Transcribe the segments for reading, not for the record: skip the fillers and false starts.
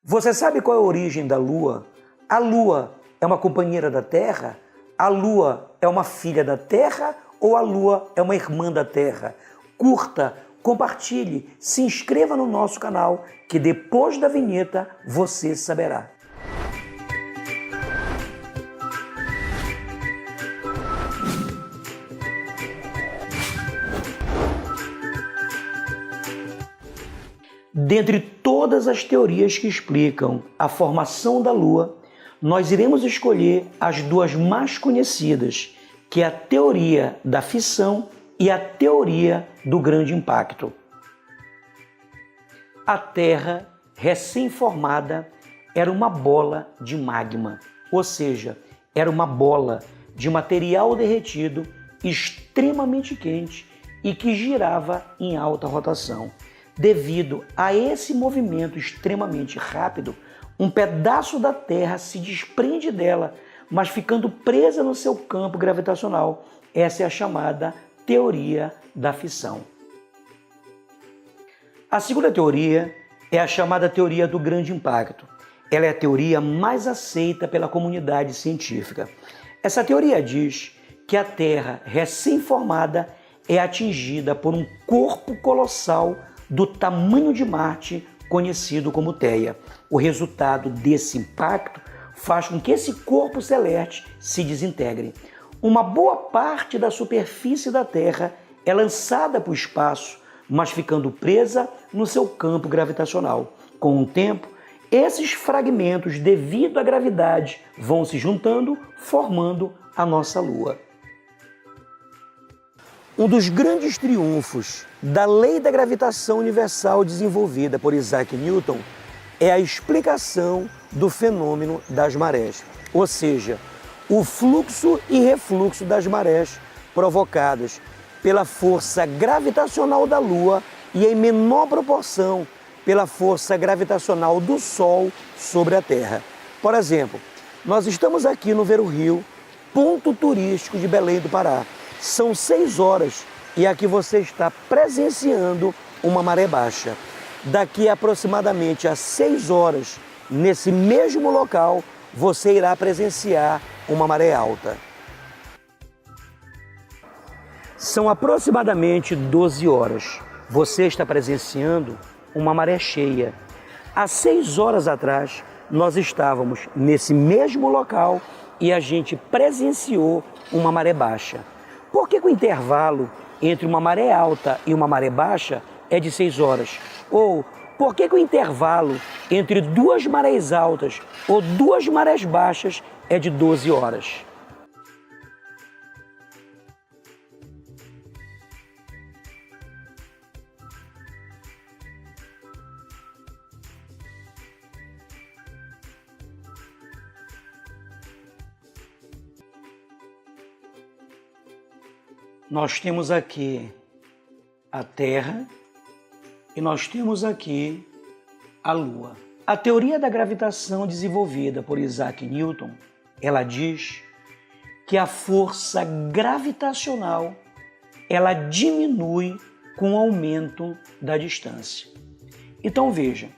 Você sabe qual é a origem da Lua? A Lua é uma companheira da Terra? A Lua é uma filha da Terra ou a Lua é uma irmã da Terra? Curta, compartilhe, se inscreva no nosso canal que depois da vinheta você saberá. Dentre todas as teorias que explicam a formação da Lua, nós iremos escolher as duas mais conhecidas, que é a teoria da fissão e a teoria do grande impacto. A Terra, recém-formada, era uma bola de magma, ou seja, era uma bola de material derretido extremamente quente e que girava em alta rotação. Devido a esse movimento extremamente rápido, um pedaço da Terra se desprende dela, mas ficando presa no seu campo gravitacional. Essa é a chamada teoria da fissão. A segunda teoria é a chamada teoria do grande impacto. Ela é a teoria mais aceita pela comunidade científica. Essa teoria diz que a Terra recém-formada é atingida por um corpo colossal do tamanho de Marte, conhecido como Theia. O resultado desse impacto faz com que esse corpo celeste se desintegre. Uma boa parte da superfície da Terra é lançada para o espaço, mas ficando presa no seu campo gravitacional. Com o tempo, esses fragmentos, devido à gravidade, vão se juntando, formando a nossa Lua. Um dos grandes triunfos da lei da gravitação universal desenvolvida por Isaac Newton é a explicação do fenômeno das marés, ou seja, o fluxo e refluxo das marés provocadas pela força gravitacional da Lua e, em menor proporção, pela força gravitacional do Sol sobre a Terra. Por exemplo, nós estamos aqui no Ver o Rio, ponto turístico de Belém do Pará. São 6 horas e aqui você está presenciando uma maré baixa. Daqui aproximadamente a 6 horas, nesse mesmo local, você irá presenciar uma maré alta. São aproximadamente 12 horas. Você está presenciando uma maré cheia. Há 6 horas atrás, nós estávamos nesse mesmo local e a gente presenciou uma maré baixa. Por que o intervalo entre uma maré alta e uma maré baixa é de 6 horas? Ou por que o intervalo entre duas marés altas ou duas marés baixas é de 12 horas? Nós temos aqui a Terra e nós temos aqui a Lua. A teoria da gravitação desenvolvida por Isaac Newton, ela diz que a força gravitacional ela diminui com o aumento da distância. Então veja,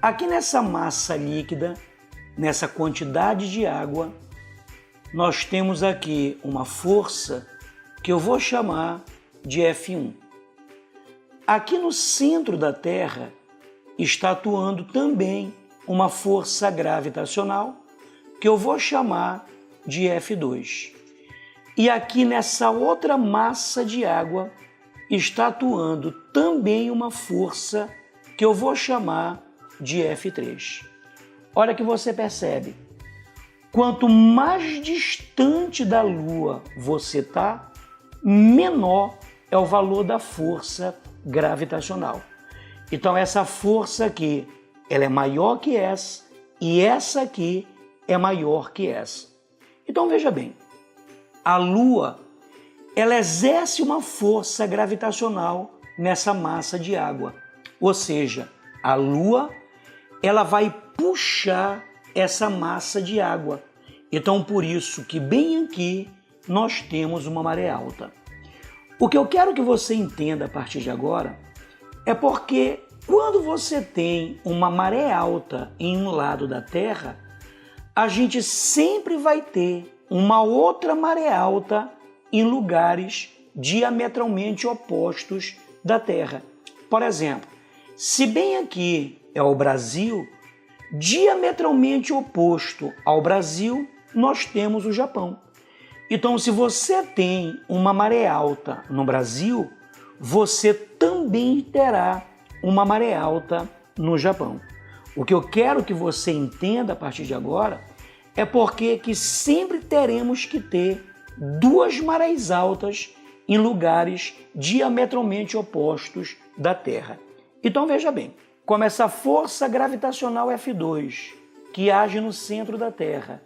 aqui nessa massa líquida, nessa quantidade de água, nós temos aqui uma força que eu vou chamar de F1. Aqui no centro da Terra está atuando também uma força gravitacional que eu vou chamar de F2. E aqui nessa outra massa de água está atuando também uma força que eu vou chamar de F3. Olha que você percebe, quanto mais distante da Lua você está, menor é o valor da força gravitacional. Então essa força aqui, ela é maior que essa e essa aqui é maior que essa. Então veja bem, a Lua, ela exerce uma força gravitacional nessa massa de água. Ou seja, a Lua, ela vai puxar essa massa de água. Então por isso que bem aqui nós temos uma maré alta. O que eu quero que você entenda a partir de agora é porque Quando você tem uma maré alta em um lado da Terra, a gente sempre vai ter uma outra maré alta em lugares diametralmente opostos da Terra. Por exemplo, se bem aqui é o Brasil, diametralmente oposto ao Brasil, nós temos o Japão. Então, se você tem uma maré alta no Brasil, você também terá uma maré alta no Japão. O que eu quero que você entenda a partir de agora é porque que sempre teremos que ter duas marés altas em lugares diametralmente opostos da Terra. Então veja bem, como essa força gravitacional F2, que age no centro da Terra,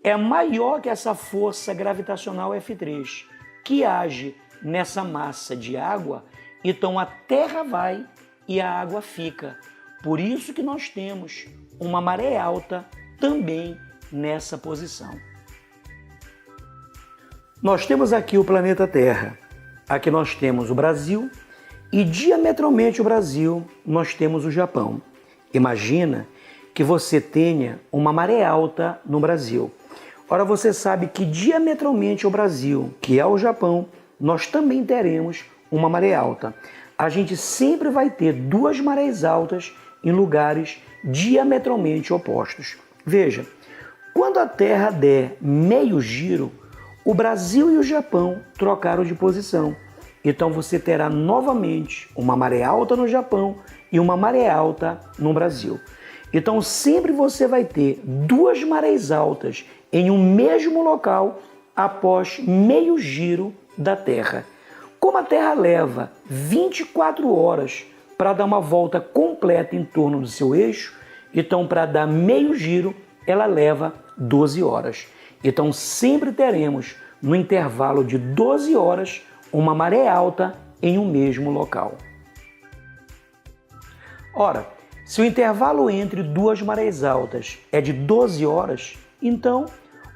é maior que essa força gravitacional F3, que age nessa massa de água, então a Terra vai e a água fica. Por isso que nós temos uma maré alta também nessa posição. Nós temos aqui o planeta Terra, aqui nós temos o Brasil e diametralmente o Brasil nós temos o Japão. Imagina que você tenha uma maré alta no Brasil. Ora, você sabe que diametralmente o Brasil, que é o Japão, nós também teremos uma maré alta. A gente sempre vai ter duas marés altas em lugares diametralmente opostos. Veja, quando a Terra der meio giro, o Brasil e o Japão trocaram de posição. Então você terá novamente uma maré alta no Japão e uma maré alta no Brasil. Então sempre você vai ter duas marés altas em um mesmo local após meio giro da Terra. Como a Terra leva 24 horas para dar uma volta completa em torno do seu eixo, então para dar meio giro ela leva 12 horas. Então sempre teremos no intervalo de 12 horas uma maré alta em um mesmo local. Ora, se o intervalo entre duas marés altas é de 12 horas, então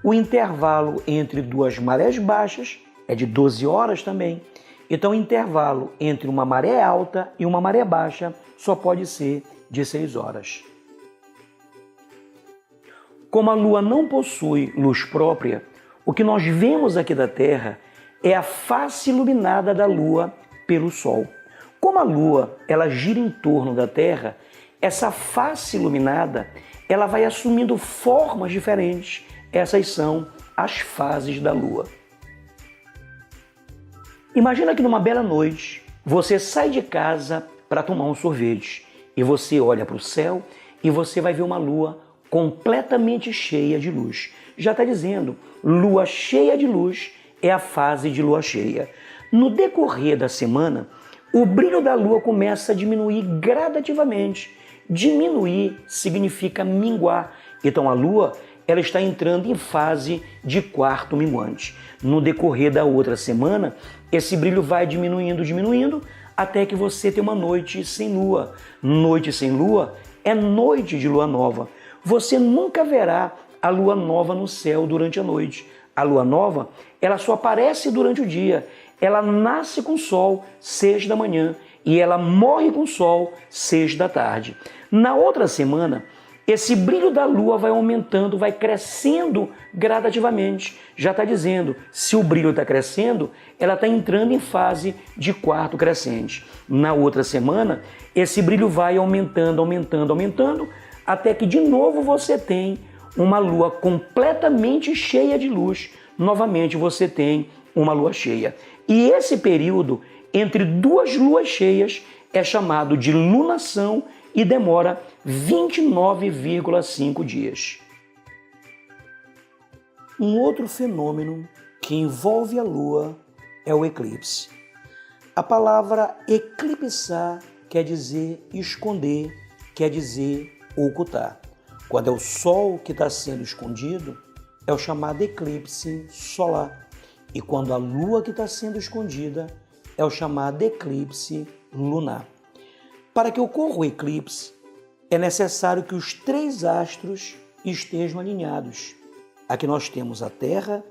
o intervalo entre duas marés baixas é de 12 horas também. Então o intervalo entre uma maré alta e uma maré baixa só pode ser de 6 horas. Como a Lua não possui luz própria, o que nós vemos aqui da Terra é a face iluminada da Lua pelo Sol. Como a Lua ela gira em torno da Terra, essa face iluminada ela vai assumindo formas diferentes. Essas são as fases da Lua. Imagina que numa bela noite você sai de casa para tomar um sorvete e você olha para o céu e você vai ver uma lua completamente cheia de luz. Já está dizendo, lua cheia de luz é a fase de lua cheia. No decorrer da semana, o brilho da lua começa a diminuir gradativamente. Diminuir significa minguar. Então a lua ela está entrando em fase de quarto minguante. No decorrer da outra semana, esse brilho vai diminuindo, até que você tem uma noite sem lua. Noite sem lua é noite de lua nova. Você nunca verá a lua nova no céu durante a noite. A lua nova, ela só aparece durante o dia. Ela nasce com o sol 6 da manhã e ela morre com o sol 6 da tarde. Na outra semana, esse brilho da lua vai aumentando, vai crescendo gradativamente. Já está dizendo, se o brilho está crescendo, ela está entrando em fase de quarto crescente. Na outra semana, esse brilho vai aumentando, até que de novo você tem uma lua completamente cheia de luz. Novamente você tem uma lua cheia. E esse período entre duas luas cheias é chamado de lunação e demora 29,5 dias. Um outro fenômeno que envolve a Lua é o eclipse. A palavra eclipsar quer dizer esconder, quer dizer ocultar. Quando é o Sol que está sendo escondido, é o chamado eclipse solar. E quando a Lua que está sendo escondida, é o chamado eclipse lunar. Para que ocorra o eclipse, é necessário que os 3 astros estejam alinhados. Aqui nós temos a Terra,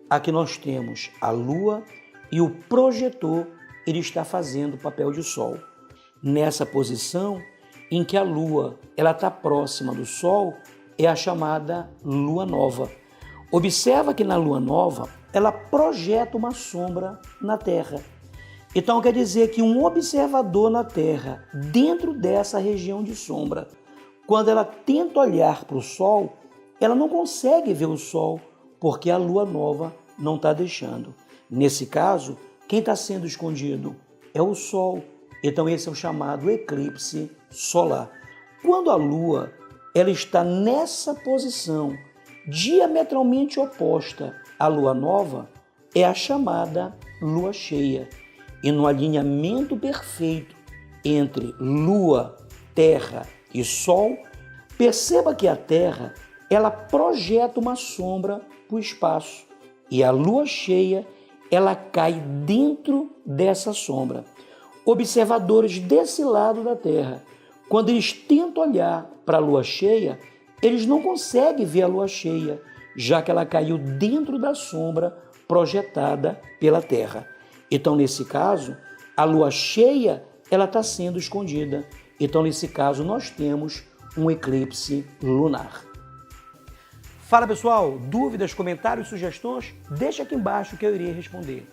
aqui nós temos a Lua e o projetor ele está fazendo o papel de Sol. nessa posição em que a Lua está próxima do Sol, é a chamada Lua Nova. Observa que na Lua Nova, ela projeta uma sombra na Terra. Então quer dizer que um observador na Terra, dentro dessa região de sombra, quando ela tenta olhar para o Sol, ela não consegue ver o Sol, porque a Lua Nova não está deixando. Nesse caso, quem está sendo escondido é o Sol. Então esse é o chamado eclipse solar. Quando a Lua ela está nessa posição, diametralmente oposta à Lua Nova, é a chamada Lua Cheia. E no alinhamento perfeito entre Lua, Terra e Sol, perceba que a Terra ela projeta uma sombra para o espaço e a Lua cheia ela cai dentro dessa sombra. Observadores desse lado da Terra, quando eles tentam olhar para a Lua cheia, eles não conseguem ver a Lua cheia, já que ela caiu dentro da sombra projetada pela Terra. Então, nesse caso, a Lua cheia ela está sendo escondida. Então, nesse caso, nós temos um eclipse lunar. Fala pessoal, dúvidas, comentários, sugestões? Deixa aqui embaixo que eu irei responder.